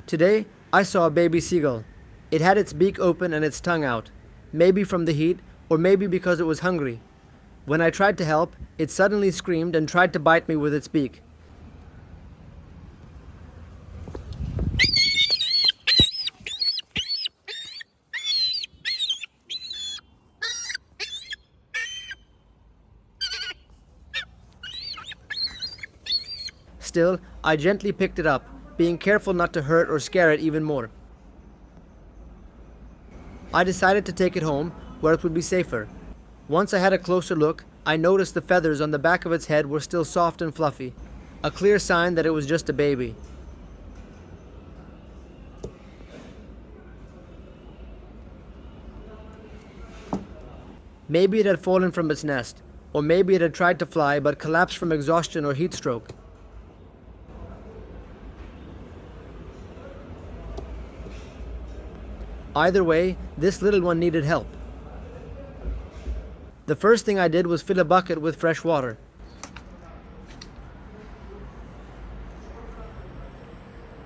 Today, I saw a baby seagull. It had its beak open and its tongue out, maybe from the heat, or maybe because it was hungry. When I tried to help, it suddenly screamed and tried to bite me with its beak. Still, I gently picked it up, being careful not to hurt or scare it even more. I decided to take it home, where it would be safer. Once I had a closer look, I noticed the feathers on the back of its head were still soft and fluffy, a clear sign that it was just a baby. Maybe it had fallen from its nest, or maybe it had tried to fly but collapsed from exhaustion or heat stroke. Either way, this little one needed help. The first thing I did was fill a bucket with fresh water.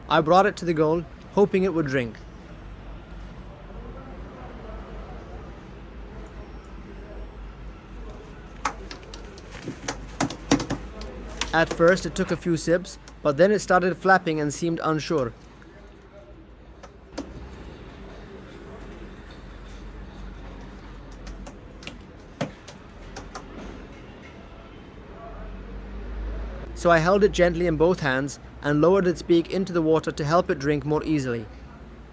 I brought it to the gull, hoping it would drink. At first it took a few sips, but then it started flapping and seemed unsure. So I held it gently in both hands and lowered its beak into the water to help it drink more easily.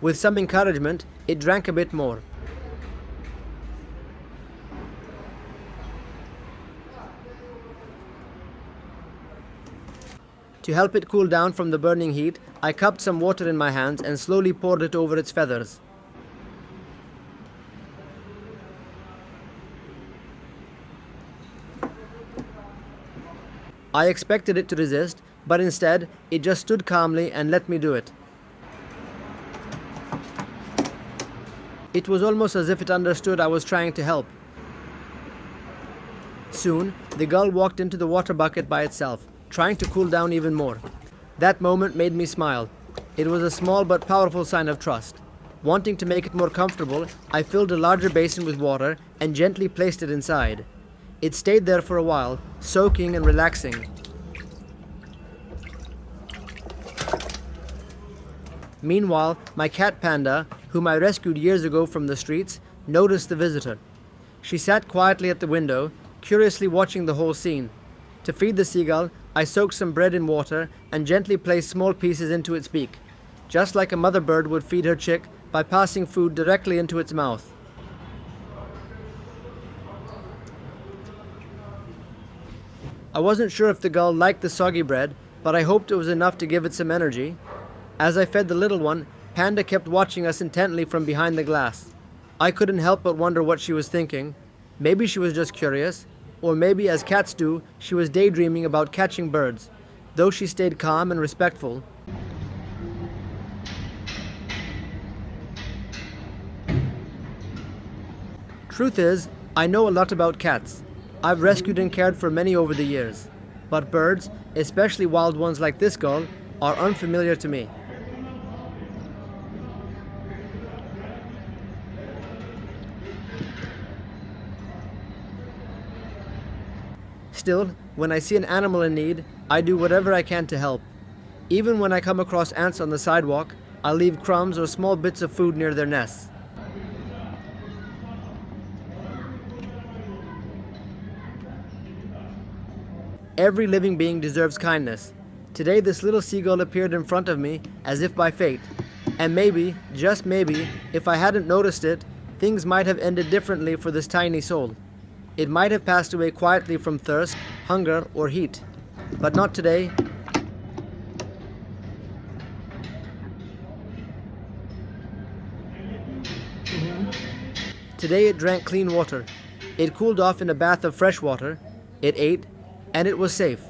With some encouragement, it drank a bit more. To help it cool down from the burning heat, I cupped some water in my hands and slowly poured it over its feathers. I expected it to resist, but instead, it just stood calmly and let me do it. It was almost as if it understood I was trying to help. Soon, the gull walked into the water bucket by itself, trying to cool down even more. That moment made me smile. It was a small but powerful sign of trust. Wanting to make it more comfortable, I filled a larger basin with water and gently placed it inside. It stayed there for a while, soaking and relaxing. Meanwhile, my cat Panda, whom I rescued years ago from the streets, noticed the visitor. She sat quietly at the window, curiously watching the whole scene. To feed the seagull, I soaked some bread in water and gently placed small pieces into its beak, just like a mother bird would feed her chick by passing food directly into its mouth. I wasn't sure if the gull liked the soggy bread, but I hoped it was enough to give it some energy. As I fed the little one, Panda kept watching us intently from behind the glass. I couldn't help but wonder what she was thinking. Maybe she was just curious, or maybe, as cats do, she was daydreaming about catching birds, though she stayed calm and respectful. Truth is, I know a lot about cats. I've rescued and cared for many over the years, but birds, especially wild ones like this gull, are unfamiliar to me. Still, when I see an animal in need, I do whatever I can to help. Even when I come across ants on the sidewalk, I leave crumbs or small bits of food near their nests. Every living being deserves kindness. Today this little seagull appeared in front of me as if by fate. And maybe, just maybe, if I hadn't noticed it, things might have ended differently for this tiny soul. It might have passed away quietly from thirst, hunger, or heat. But not today. Today it drank clean water. It cooled off in a bath of fresh water. It ate, and it was safe.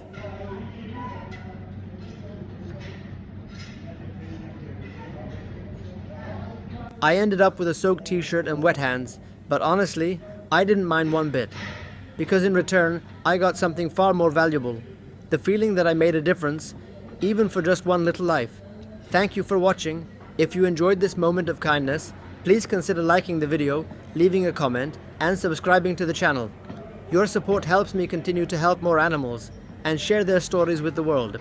I ended up with a soaked t-shirt and wet hands, but honestly, I didn't mind one bit. Because in return, I got something far more valuable. The feeling that I made a difference, even for just one little life. Thank you for watching. If you enjoyed this moment of kindness, please consider liking the video, leaving a comment, and subscribing to the channel. Your support helps me continue to help more animals and share their stories with the world.